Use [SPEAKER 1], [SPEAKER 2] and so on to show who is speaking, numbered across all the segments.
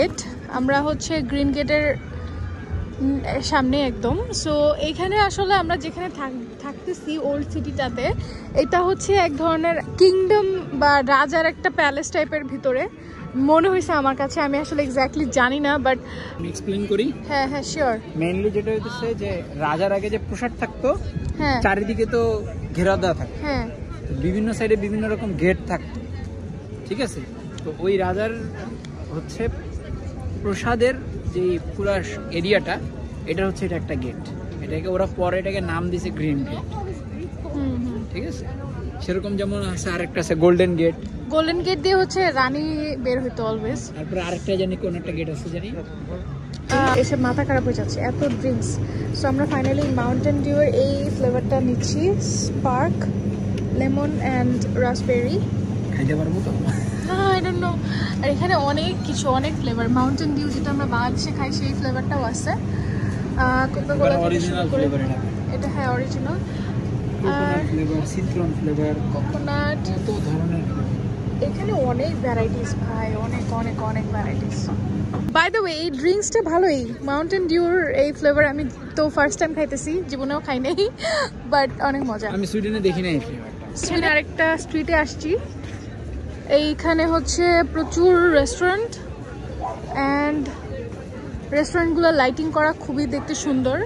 [SPEAKER 1] Gate. আমরা হচ্ছে green গেটের সামনে একদম। সো এইখানে আসলে আমরা যেখানে থাকতেছি ওল্ড সিটিটাতে, এটা হচ্ছে এক ধরনের কিংডম বা রাজার একটা প্যালেস টাইপের ভিতরে মনে হয়েছে আমার কাছে। আমি আসলে এক্স্যাক্টলি জানি না, বাট
[SPEAKER 2] আমি এক্সপ্লেইন করি।
[SPEAKER 1] হ্যাঁ হ্যাঁ শিওর।
[SPEAKER 2] মেইনলি যেটা হচ্ছে যে রাজার আগে যে প্রাসাদ থাকতো,
[SPEAKER 1] হ্যাঁ
[SPEAKER 2] চারিদিকে তো ঘেরা দেওয়া থাকতো,
[SPEAKER 1] হ্যাঁ
[SPEAKER 2] বিভিন্ন সাইডে বিভিন্ন রকম গেট থাকতো, ঠিক আছে? তো ওই রাজার হচ্ছে প্রসাদের যে পুরো এরিয়াটা, এটা হচ্ছে এটা একটা গেট। এটাকে ওরা পরে এটাকে নাম দিয়েছে গ্রিন গেট, ঠিক আছে? সেরকম যেমন আছে আরেকটা আছে গোল্ডেন গেট।
[SPEAKER 1] গোল্ডেন গেট দিয়ে হচ্ছে রানী বের হইতো অলওয়েজ।
[SPEAKER 2] তারপরে আরেকটা জানি কোন একটা গেট আছে জানি।
[SPEAKER 1] এসব মাথা খারাপ হয়ে যাচ্ছে, এত ড্রিঙ্কস। সো আমরা ফাইনালি মাউন্টেন ডিউর এই ফ্লেভারটা নিচ্ছি, স্পার্ক লেমন অ্যান্ড রাসবেরি।
[SPEAKER 2] খাইতে পারবো তো?
[SPEAKER 1] I don't know. আর এখানে অনেক কিছু, অনেক ফ্লেভার। মাউন্টেন ডিউ যেটা আমরা বাংলাদেশে খাই সেই ফ্লেভারটাও আছে। কোকা-কোলা
[SPEAKER 2] অরিজিনাল ফ্লেভার
[SPEAKER 1] এটা, হ্যাঁ original.
[SPEAKER 2] Coconut flavour, citron flavour,
[SPEAKER 1] coconut,
[SPEAKER 2] কত ধরনের।
[SPEAKER 1] এখানে অনেক ভ্যারাইটিস ভাই, অনেক অনেক অনেক ভ্যারাইটিস। বাই দ্য ওয়ে এই ড্রিঙ্কসটা ভালোই, মাউন্টেন ডিউর এই ফ্লেভার আমি তো ফার্স্ট টাইম খাইতেছি, জীবনেও খাই নাই, বাট অনেক মজা।
[SPEAKER 2] আমি সুইডেনে দেখি নাই এই ফ্লেভারটা।
[SPEAKER 1] সুইডেন আরেকটা স্ট্রিটে আসছি, এইখানে হচ্ছে প্রচুর রেস্টুরেন্ট অ্যান্ড রেস্টুরেন্টগুলো লাইটিং করা খুবই দেখতে সুন্দর।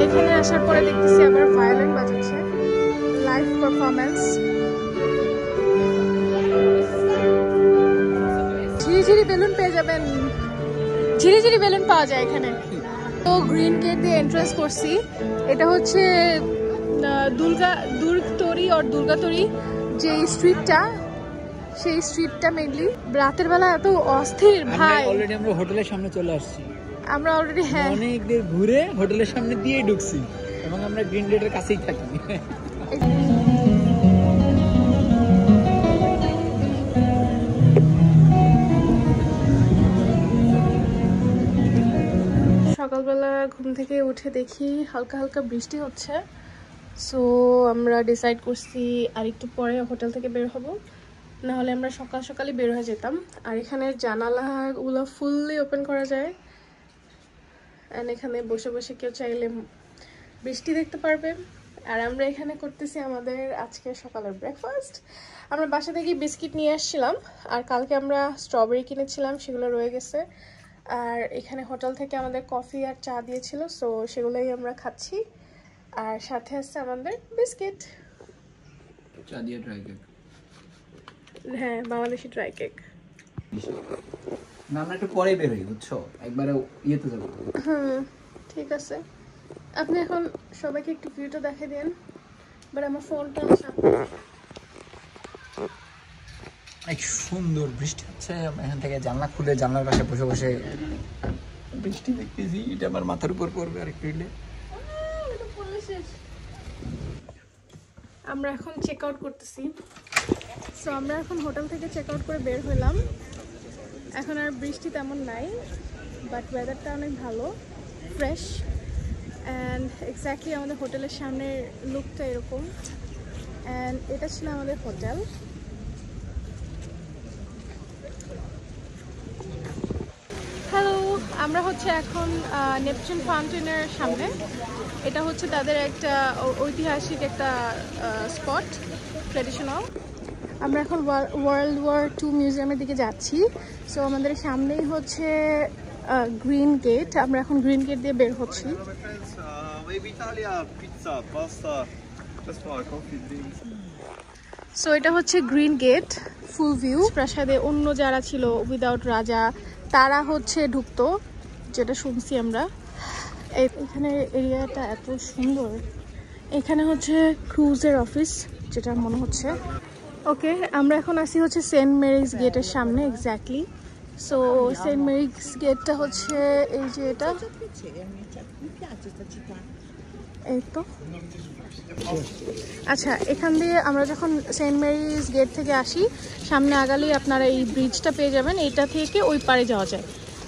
[SPEAKER 1] এখানে আসার পরে দেখতেছি আবার ভায়োলিন বাজাচ্ছে, লাইভ পারফরমেন্স। ঝিরিঝিরি বেলুন পেয়ে যাবেন, ঝিরিঝিরি বেলুন পাওয়া যায় এখানে। তো গ্রিন গেট দিয়ে এন্ট্রান্স করছি। এটা হচ্ছে দুর্গাতরি যে স্ট্রিটটা, সেই স্ট্রিটটা মেইনলি রাতের বেলা এত অস্থির ভাই।
[SPEAKER 2] অলরেডি আমরা হোটেলের সামনে চলে আসছি।
[SPEAKER 1] আমরা অলরেডি হ্যাঁ
[SPEAKER 2] অনেক দেরি ঘুরে হোটেলের সামনে দিয়ে ঢুকছি এবং আমরা গ্রিন গেটের কাছেই থাকি।
[SPEAKER 1] সকালবেলা ঘুম থেকে উঠে দেখি হালকা হালকা বৃষ্টি হচ্ছে। সো আমরা ডিসাইড করছি আর একটু পরে হোটেল থেকে বের হব, না হলে আমরা সকাল সকালই বের হয়ে যেতাম। আর এখানে জানালাগুলো ফুললি ওপেন করা যায়, অ্যান্ড এখানে বসে বসে কেউ চাইলে বৃষ্টি দেখতে পারবে। আর আমরা এখানে করতেছি আমাদের আজকে সকালের ব্রেকফাস্ট। আমরা বাসা থেকে বিস্কিট নিয়ে আসছিলাম, আর কালকে আমরা স্ট্রবেরি কিনেছিলাম, সেগুলো রয়ে গেছে। আর এখানে হোটেল থেকে আমাদের কফি আর চা দিয়েছিল, সো সেগুলোই আমরা খাচ্ছি। আর সাথে আছে আমাদের বিস্কিট,
[SPEAKER 2] চা দিয়ে ড্রাই কেক।
[SPEAKER 1] হ্যাঁ বাংলাদেশি ড্রাই কেক।
[SPEAKER 2] না আমরা একটু পরে বের হই, বুঝছো? একবারে ইয়েতে যাবো।
[SPEAKER 1] হুম ঠিক আছে। আপনি এখন সবাইকে একটু ভিউটা দেখিয়ে দেন, বাট আমার ফোনটা
[SPEAKER 2] অনেক সুন্দর বৃষ্টি হচ্ছে। আমরা এখান থেকে জানলা খুলে জানলার পাশে বসে বসে বৃষ্টি দেখতেছি। এটা আমার মাথার উপর পড়বে আর একটু এলে।
[SPEAKER 1] আমরা এখন চেক আউট করতেছি। সো আমরা এখন হোটেল থেকে চেক আউট করে বের হলাম। এখন আর বৃষ্টি তেমন নাই, বাট ওয়েদারটা অনেক ভালো, ফ্রেশ। অ্যান্ড এক্স্যাক্টলি আমাদের হোটেলের সামনের লুকটা এরকম। অ্যান্ড এটা ছিল আমাদের হোটেল। হ্যালো, আমরা হচ্ছে এখন নেপচুন ফাউন্টেনের সামনে। এটা হচ্ছে তাদের একটা ঐতিহাসিক একটা স্পট, ট্র্যাডিশনাল। আমরা এখন ওয়ার্ল্ড ওয়ার 2 মিউজিয়ামের দিকে যাচ্ছি। সো আমাদের সামনেই হচ্ছে গ্রিন গেট। আমরা এখন গ্রিন গেট দিয়ে বের হচ্ছি। সো এটা হচ্ছে গ্রিন গেট, ফুল ভিউ। প্রাসাদে অন্য যারা ছিল উইদাউট রাজা তারা হচ্ছে ঢুকতো, যেটা শুনছি আমরা। এখানে এরিয়াটা এত সুন্দর। এখানে হচ্ছে ক্রুজের অফিস, যেটা মনে হচ্ছে। ওকে, আমরা এখন আসি হচ্ছে সেন্ট মেরিজ গেটের সামনে এক্স্যাক্টলি। সো সেন্ট মেরিজ গেটটা হচ্ছে এই যে এটা, এই তো। আচ্ছা, এখান দিয়ে আমরা যখন সেন্ট মেরিজ গেট থেকে আসি, সামনে আগালেই আপনারা এই ব্রিজটা পেয়ে যাবেন। এইটা থেকে ওই পারে যাওয়া যায়,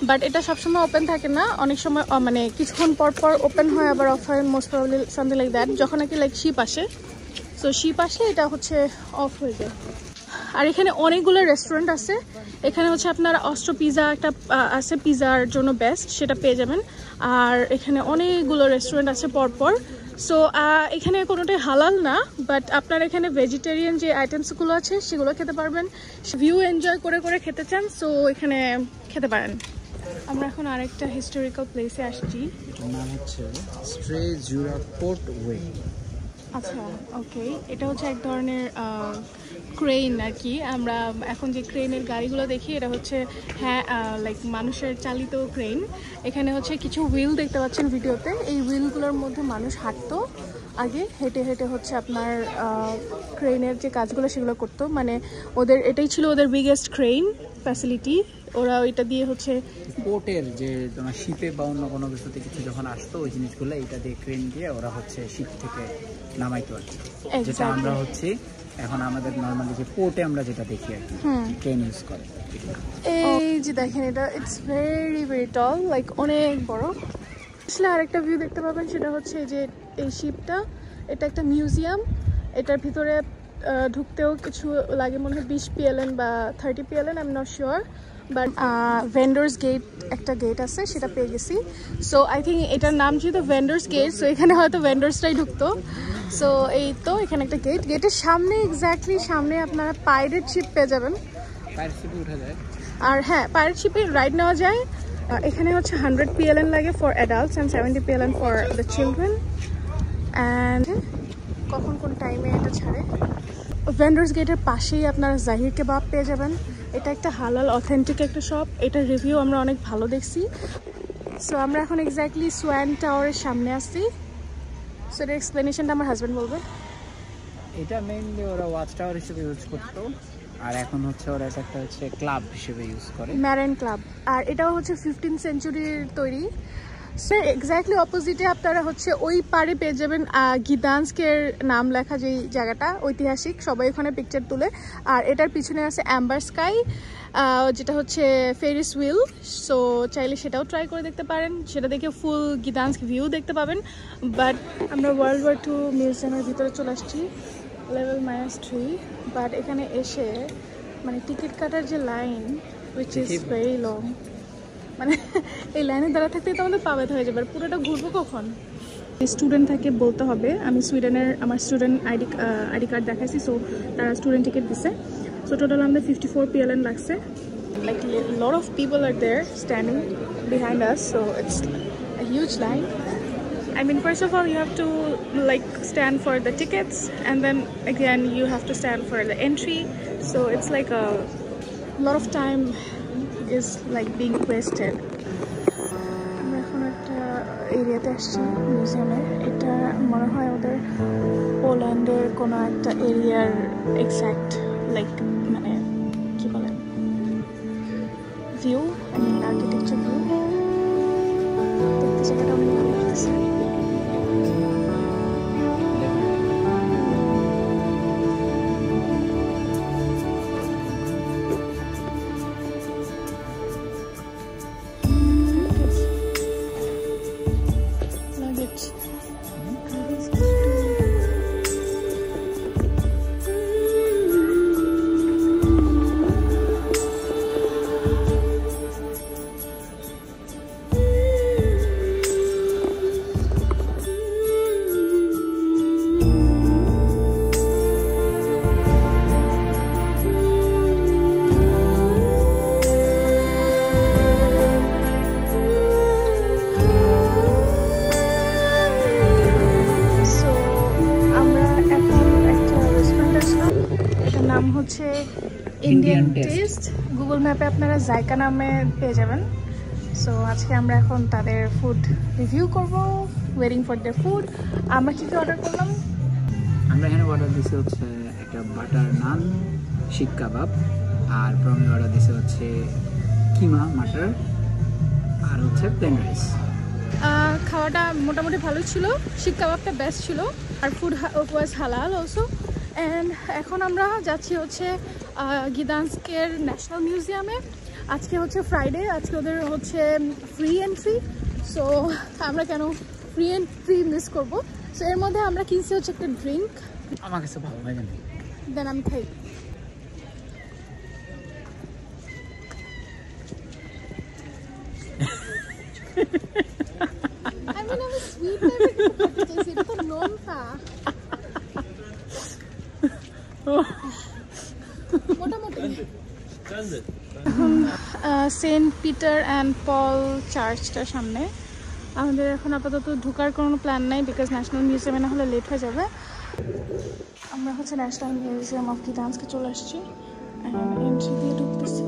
[SPEAKER 1] বাট এটা সবসময় ওপেন থাকে না, অনেক সময় মানে কিছুক্ষণ পর পর ওপেন হয়, আবার অফ হয়, most probably something like that. যখন নাকি লাইক শিপ আসে, সো শিপ আসলে এটা হচ্ছে অফ হয়ে যায়। আর এখানে অনেকগুলো রেস্টুরেন্ট আছে। এখানে হচ্ছে আপনার অস্ট্রো পিজা একটা আছে, পিজার জন্য বেস্ট, সেটা পেয়ে যাবেন। আর এখানে অনেকগুলো রেস্টুরেন্ট আছে পরপর। সো এখানে কোনোটাই হালাল না, বাট আপনার এখানে ভেজিটেরিয়ান যে আইটেমসগুলো আছে সেগুলো খেতে পারবেন। ভিউ এনজয় করে করে খেতে চান, সো এখানে খেতে পারেন। আমরা এখন আরেকটা হিস্টোরিক্যাল প্লেসে আসছি,
[SPEAKER 2] এটার নাম হচ্ছে স্ট্রে জুরা পোর্ট ওয়ে।
[SPEAKER 1] আচ্ছা, ওকে। এটা হচ্ছে এক ধরনের ক্রেন আর কি। আমরা এখন যে ক্রেনের গাড়িগুলো দেখি এটা হচ্ছে হ্যাঁ লাইক মানুষের চালিত ক্রেন। এখানে হচ্ছে কিছু হুইল দেখতে পাচ্ছেন ভিডিওতে। এই হুইলগুলোর মধ্যে মানুষ হাঁটতো আগে, হেঁটে হেঁটে হচ্ছে আপনার ক্রেনের যে কাজগুলো সেগুলো করতো। মানে ওদের এটাই ছিল ওদের বিগেস্ট ক্রেন ফ্যাসিলিটি। ওরা ওইটা দিয়ে হচ্ছে
[SPEAKER 2] পোর্টের যে তোমার শিপে বা অন্য কোনো কিছুতে কিছু যখন আসতো ওই জিনিসগুলো এটা দিয়ে ক্রেন দিয়ে ওরা হচ্ছে শিপ থেকে নামাইতো আর কি। যেটা আমরা হচ্ছে এখন আমাদের নর্মালি যে পোর্টে আমরা যেটা দেখি আর কি ট্রেন ইউজ করে।
[SPEAKER 1] এই যে দেখেন, এটা it's very very tall, like অনেক বড়। আসলে আরেকটা ভিউ দেখতে পাবেন, সেটা হচ্ছে যে এই শিপটা, এটা একটা মিউজিয়াম। এটার ভিতরে ঢুকতেও কিছু লাগে মনে হয় 20 PLN বা 30 PLN, I am not sure. But vendors gate একটা গেট আছে, সেটা পেয়ে গেছি। সো আই থিঙ্ক এটার নাম যেহেতু ভেন্ডার্স গেট, সো এখানে হয়তো ভেন্ডার্সটাই ঢুকতো। সো এই তো এখানে একটা গেট, গেটের সামনে এক্স্যাক্টলি সামনে আপনারা পাইরেট শিপ পেয়ে যাবেন।
[SPEAKER 2] পাইরেট শিপে উঠা যায়। আর
[SPEAKER 1] হ্যাঁ, পাইরেট শিপে রাইড নেওয়া যায়। এখানে হচ্ছে 100 PLN লাগে for adults and 70 PLN for the children. And কখন কোন টাইমে এটা ছাড়ে। ভেন্ডার্স গেটের পাশেই আপনারা জাহির কেবাব পেয়ে যাবেন। এটা একটা হালাল অথেন্টিক একটা শপ। এটার রিভিউ আমরা অনেক ভালো দেখছি। সো আমরা এখন এক্স্যাক্টলি সোয়ান টাওয়ারের সামনে আসছি। সো এটার এক্সপ্লেনেশনটা আমার হাজব্যান্ড বলবে।
[SPEAKER 2] এটা মেইনলি ওরা ওয়াচ টাওয়ার হিসেবে ইউজ করতো, আর এখন হচ্ছে ওরা এটা একটা হচ্ছে ক্লাব হিসেবে ইউজ করে,
[SPEAKER 1] ম্যারিন ক্লাব। আর এটাও হচ্ছে 15th সেঞ্চুরির তৈরি। স্যার এক্স্যাক্টলি অপোজিটে আপনারা হচ্ছে ওই পাড়ে পেয়ে যাবেন গিদানস্কের নাম লেখা যেই জায়গাটা, ঐতিহাসিক, সবাই ওখানে পিকচার তুলে। আর এটার পিছনে আছে অ্যাম্বার স্কাই, যেটা হচ্ছে ফেরিস হুইল। সো চাইলে সেটাও ট্রাই করে দেখতে পারেন, সেটা দেখে ফুল গিদানস্ক ভিউ দেখতে পাবেন। বাট আমরা World War II মিউজিয়ামের ভিতরে চলে আসছি, লেভেল -3। বাট এখানে এসে মানে টিকিট কাটার যে line, which is very long, মানে এই লাইনে দাঁড়া থাকতে তো আমাদের পা ব্যথা হয়ে যাবে। আর পুরোটা ঘুরবো কখন? স্টুডেন্ট থাকে বলতে হবে। আমি সুইডেনের আমার স্টুডেন্ট আইডি কার্ড দেখাইছি, সো তারা স্টুডেন্ট টিকিট দিছে। সো টোটাল আমাদের 54 PLN লাগছে। Like lot of people are there standing behind us, so it's a huge line. I mean, first of all, you have to like stand for the tickets, and then again you have to stand for the entry. So it's like a lot of time is like being wasted. আমরা এখন একটা এরিয়াতে আসছি মিউজিয়ামের। এটা মনে হয় ওদের পোল্যান্ডের কোনো একটা এরিয়ার এক্স্যাক্ট লাইক মানে কি বলেন view, I mean architecture view. দেখতে জায়গাটা অনেক ভালো লাগতেছে। Indian test. গুগল ম্যাপে আপনারা জায়কা নামে পেয়ে যাবেন। সো আজকে আমরা এখন তাদের ফুড রিভিউ করব, ওয়েটিং ফর দ্য ফুড। আমরা কি অর্ডার করলাম?
[SPEAKER 2] আমরা এখানে অর্ডার দিছি হচ্ছে একটা বাটার নান, শিক কাবাব, আর প্রমি অর্ডার দিছে হচ্ছে কিমা মাটার, আর হচ্ছে প্লেন রাইস।
[SPEAKER 1] খাওয়াটা মোটামুটি ভালো ছিল, শিক কাবাবটা বেস্ট ছিল, আর ফুড ওয়াজ হালাল অলসো। অ্যান্ড এখন আমরা যাচ্ছি হচ্ছে গিদানস্কের ন্যাশনাল মিউজিয়ামে। আজকে হচ্ছে ফ্রাইডে, আজকে ওদের হচ্ছে ফ্রি এন্ট্রি। সো আমরা কেন ফ্রি এন্ট্রি মিস করবো? সো এর মধ্যে আমরা কিনছি হচ্ছে একটা ড্রিঙ্ক।
[SPEAKER 2] আমার কাছে ভালো লাগে না,
[SPEAKER 1] দেন আমি খাই। আমি সুইট টাইপের কিছু খেতে চাইছি, এটা তো নোনতা। মোটামুটি সেন্ট পিটার অ্যান্ড পল চার্চটার সামনে আমাদের এখন আপাতত ঢোকার কোনো প্ল্যান নাই, বিকজ ন্যাশনাল মিউজিয়ামে না হলে লেট হয়ে যাবে। আমরা হচ্ছে ন্যাশনাল মিউজিয়াম অফ গিদান্সকে চলে আসছি, এন্ট্রি দিয়ে ঢুকতেছি।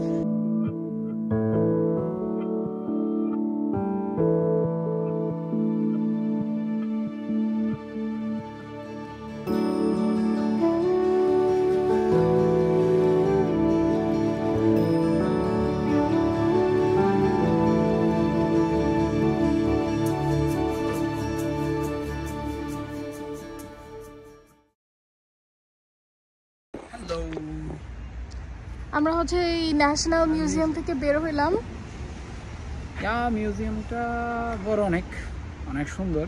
[SPEAKER 1] আমরা হচ্ছে এই ন্যাশনাল মিউজিয়াম থেকে বের হইলাম।
[SPEAKER 2] মিউজিয়ামটা বড়, অনেক অনেক সুন্দর,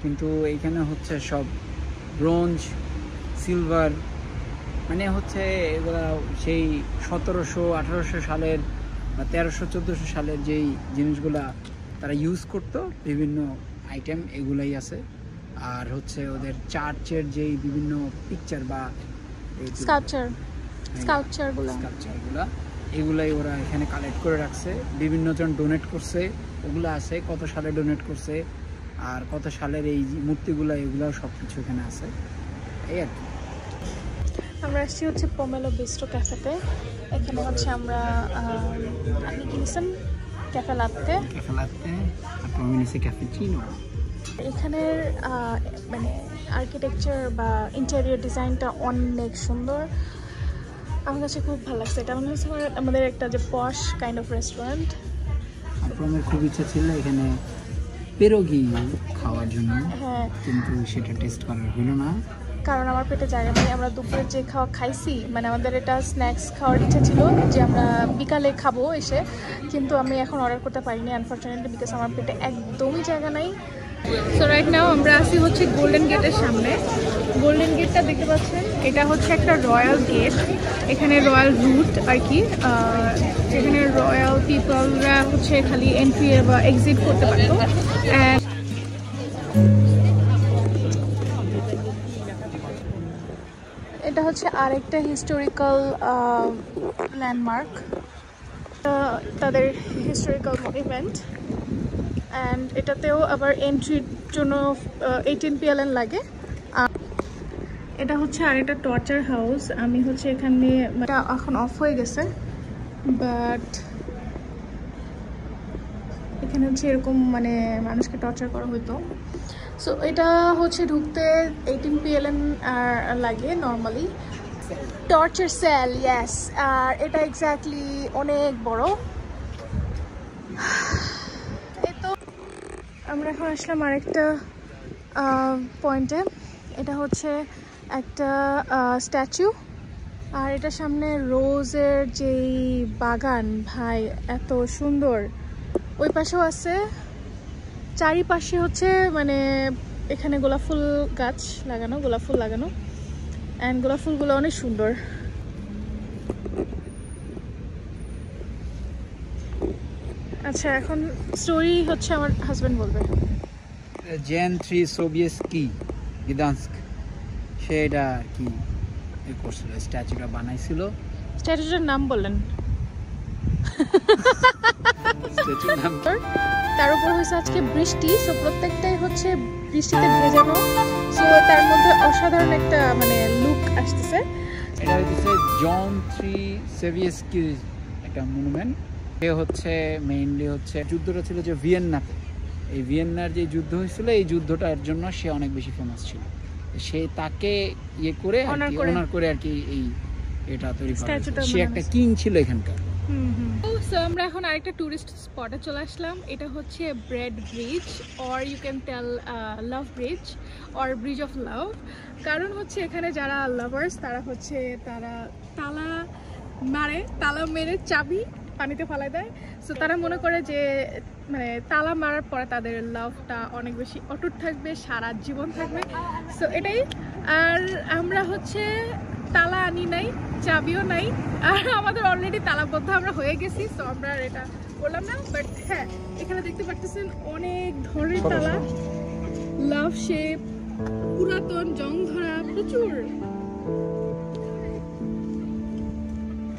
[SPEAKER 2] কিন্তু এইখানে হচ্ছে সব ব্রোঞ্জ, সিলভার, মানে হচ্ছে এগুলা সেই 1700-1800 সালের বা 1300-1400 সালের যেই জিনিসগুলা তারা ইউজ করতো, বিভিন্ন আইটেম এগুলাই আছে। আর হচ্ছে ওদের চার্চের যেই বিভিন্ন পিকচার বা স্কাল্পচারগুলো এগুলাই ওরা এখানে কালেক্ট করে রাখছে। বিভিন্ন জন ডোনেট করছে, ওগুলো আছে কত সালে ডোনেট করছে আর কত সালের এই মূর্তিগুলো, এগুলো সব কিছু এখানে আছে। এই আর কি।
[SPEAKER 1] আমরা আসছি হচ্ছে পোমেলো বিস্ট্রো ক্যাফেতে। এখানে হচ্ছে আমরা আপনি কিনেছেন ক্যাফে লাত্তে,
[SPEAKER 2] আর আমি নিয়েছি ক্যাফেচিনো।
[SPEAKER 1] এখানের মানে আর্কিটেকচার বা ইন্টেরিয়র ডিজাইনটা অনেক সুন্দর, আমার কাছে খুব ভালো লাগছে। এটা মনে হচ্ছে আমাদের একটা যে পশ কাইন্ড অফ রেস্টুরেন্ট।
[SPEAKER 2] আমার খুব ইচ্ছা ছিল এখানে পেরোগি খাওয়ার জন্য, কিন্তু সেটা টেস্ট করার হলো না,
[SPEAKER 1] কারণ আমার পেটে জায়গা নেই। আমরা দুপুরে যে খাওয়া খাইছি, মানে আমাদের এটা স্ন্যাক্স খাওয়ার ইচ্ছা ছিল যে আমরা বিকালে খাবো এসে, কিন্তু আমি এখন অর্ডার করতে পারিনি আনফরচুনেটলি, বিকজ আমার পেটে একদমই জায়গা নাই। সো রাইট নাও আমরা আসি হচ্ছে গোল্ডেন গেটের সামনে। গোল্ডেন গেটটা দেখতে পাচ্ছেন, এটা হচ্ছে একটা রয়্যাল গেট, এখানে রয়্যাল রুট আর কি, যেখানে রয়্যাল পিপলরা হচ্ছে খালি এন্ট্রি বা এক্সিট করতে পারতো। অ্যান্ড এটা হচ্ছে আরেকটা হিস্টোরিক্যাল ল্যান্ডমার্ক, তাদের হিস্টোরিক্যাল মনুমেন্ট। অ্যান্ড এটাতেও আবার এন্ট্রির জন্য 18 PLN লাগে। এটা হচ্ছে আরেকটা টর্চার হাউস। আমি হচ্ছে এখানে, এটা এখন অফ হয়ে গেছে, বাট এখানে হচ্ছে এরকম মানে মানুষকে টর্চার করা হতো। সো এটা হচ্ছে ঢুকতে 18 PLN লাগে নর্মালি। Torture cell, yes. আর এটা এক্স্যাক্টলি অনেক বড়। এই তো আমরা এখন আসলাম আরেকটা পয়েন্টে। এটা হচ্ছে একটা স্ট্যাচু, আর এটার সামনে রোজের যেই বাগান, ভাই এত সুন্দর। ওই পাশেও আছে, চারিপাশে হচ্ছে মানে এখানে গোলাপ ফুল গাছ লাগানো, গোলাপ ফুল লাগানো, অ্যান্ড গোলাপ ফুলগুলো অনেক সুন্দর। আচ্ছা, এখন স্টোরি হচ্ছে আমার হাজব্যান্ড বলবে।
[SPEAKER 2] জেন 3 সোভিয়েতস্কি গিদান্স্ক, সেটা কি করছিল, স্ট্যাচুটা বানাইছিল।
[SPEAKER 1] স্ট্যাচুটার নাম বললেন?
[SPEAKER 2] স্ট্যাচুর নাম
[SPEAKER 1] তার উপর হয়েছে আজকে বৃষ্টি, সো প্রত্যেকটাই হচ্ছে বৃষ্টিতে ভেজানো, সো তার মধ্যে অসাধারণ একটা মানে লুক আসতেছে।
[SPEAKER 2] এটা হচ্ছে জন 3 সোভিয়েতস্কির একটা মনুমেন্ট। সে হচ্ছে মেইনলি হচ্ছে যুদ্ধটা ছিল যে ভিয়েন্নাতে, এই ভিয়েন্নার যে যুদ্ধ হয়েছিল, এই যুদ্ধটার জন্য সে অনেক বেশি ফেমাস ছিল। সে তাকে ইয়ে করে অনার করে আর কি এই এটা তৈরি করা হয়েছে। সে একটা কিং ছিল এখানকার।
[SPEAKER 1] সো আমরা এখন আরেকটা টুরিস্ট স্পটে চলে আসলাম। এটা হচ্ছে bread bridge, or you can tell love bridge or bridge of love. কারণ হচ্ছে এখানে যারা লাভার্স তারা হচ্ছে তারা তালা মেরে চাবি পানিতে ফেলাই দেয়। সো তারা মনে করে যে মানে তালা মারার পরে তাদের লাভটা অনেক বেশি অটুট থাকবে, সারা জীবন থাকবে। সো এটাই। আর আমরা হচ্ছে তালা আনি নাই, চাবিও নাই, আর আমাদের অলরেডি তালাবদ্ধ আমরা হয়ে গেছি। সো আমরা এটা করলাম না, বাট হ্যাঁ এখানে দেখতে পাচ্ছেন অনেক ধরনের তালা, লাভ শেপ, পুরাতন জং ধরা, প্রচুর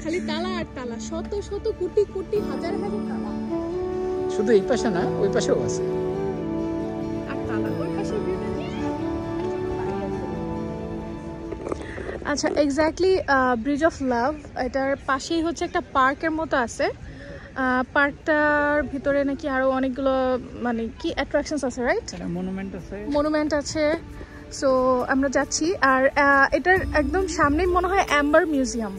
[SPEAKER 1] খালি তালা আর তালা, শত শত কোটি কোটি হাজার হাজার তালা।
[SPEAKER 2] শুধু এই পাশে না, ওই পাশেও আছে।
[SPEAKER 1] আর তালা ওই পাশে আচ্ছা এক্স্যাক্টলি ব্রিজ অফ লাভ, এটার পাশেই হচ্ছে একটা পার্কের মতো আছে। পার্কটার ভিতরে নাকি আরো অনেকগুলো মানে কি অ্যাট্রাকশনস আছে, রাইট? মনুমেন্ট আছে। সো আমরা যাচ্ছি। আর এটার একদম সামনেই মনে হয় অ্যাম্বার মিউজিয়াম।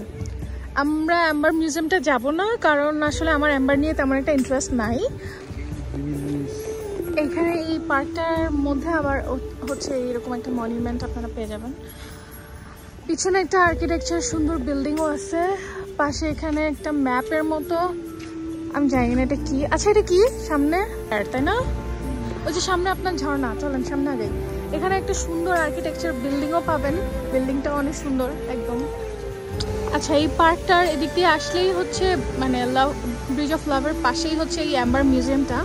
[SPEAKER 1] আমরা অ্যাম্বার মিউজিয়ামটা যাব না, কারণ আসলে আমার অ্যাম্বার নিয়ে তেমন একটা ইন্টারেস্ট নাই। এখানে এই পার্কটার মধ্যে আবার হচ্ছে এরকম একটা মনুমেন্ট আপনারা পেয়ে যাবেন। পিছনে একটা আর্কিটেকচার সুন্দর বিল্ডিংও আছে। পাশে এখানে একটা ম্যাপের মতো, আমি জানি না এটা কি। আচ্ছা এটা কি সামনে, তাই না? ওই যে সামনে আপনার ঝর্ণা, চলেন সামনে আগে। এখানে একটা সুন্দর আর্কিটেকচার বিল্ডিংও পাবেন, বিল্ডিংটা অনেক সুন্দর একদম। আচ্ছা এই পার্কটার এদিক দিয়ে আসলেই হচ্ছে মানে লাভ ব্রিজ অফ লাভের পাশেই হচ্ছে এই অ্যাম্বার মিউজিয়ামটা।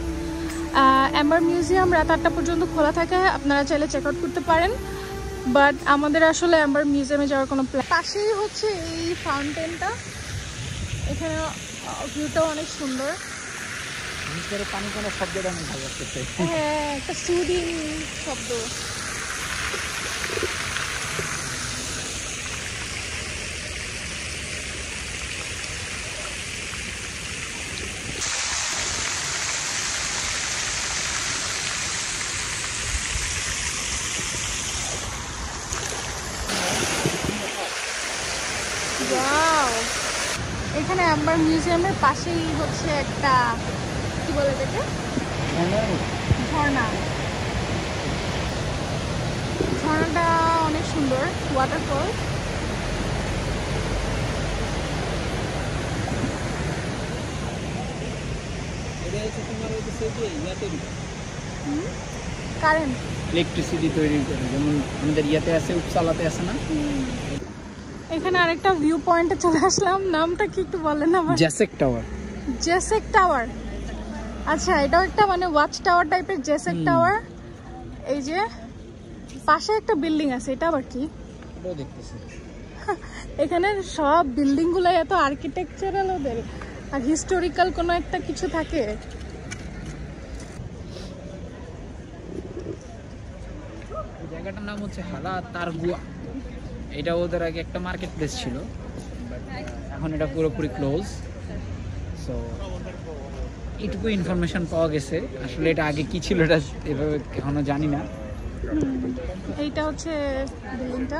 [SPEAKER 1] অ্যাম্বার মিউজিয়াম রাত 8টা পর্যন্ত খোলা থাকে, আপনারা চাইলে চেক আউট করতে পারেন। বাট আমাদের আসলে অ্যাম্বার মিউজিয়ামে যাওয়ার কোনো প্ল্যান। পাশেই হচ্ছে এই ফাউন্টেনটা, এখানে ভিউটাও অনেক সুন্দর।
[SPEAKER 2] পানি কোনো শব্দটা আমি ভালো লাগতেছে।
[SPEAKER 1] হ্যাঁ একটা সুদিং শব্দ। এখানে অ্যাম্বার মিউজিয়ামের পাশেই হচ্ছে একটা কি বলে এটাকে, ঝর্ণা। ঝর্ণাটা অনেক সুন্দর, ওয়াটারফল। কারেন্ট
[SPEAKER 2] ইলেকট্রিসিটি তৈরি করে, যেমন আমাদের ইয়াতে আছে, উপসালাতে আছে না?
[SPEAKER 1] এখানে আরেকটা ভিউ পয়েন্টে চলে আসলাম, নামটা কি একটু বলেন আমার?
[SPEAKER 2] জ্যাসেক টাওয়ার।
[SPEAKER 1] জেসেক টাওয়ার, আচ্ছা এটাও একটা মানে ওয়াচ টাওয়ার টাইপের জেসেক টাওয়ার। এই যে পাশে একটা বিল্ডিং আছে, এটা আবার কি? এখানে সব বিল্ডিং গুলাই এত আর্কিটেকচারাল ওদের, আর হিস্টোরিক্যাল কোনো একটা কিছু থাকে।
[SPEAKER 2] জায়গাটার নাম হচ্ছে হালা তারগুয়া। এটা ওদের আগে একটা মার্কেট প্লেস ছিল, এখন এটা পুরোপুরি ক্লোজ। সো এইটুকু ইনফরমেশন পাওয়া গেছে। আসলে এটা আগে কি ছিল এটা এভাবে এখনো জানি না।
[SPEAKER 1] এইটা হচ্ছে বিল্ডিংটা।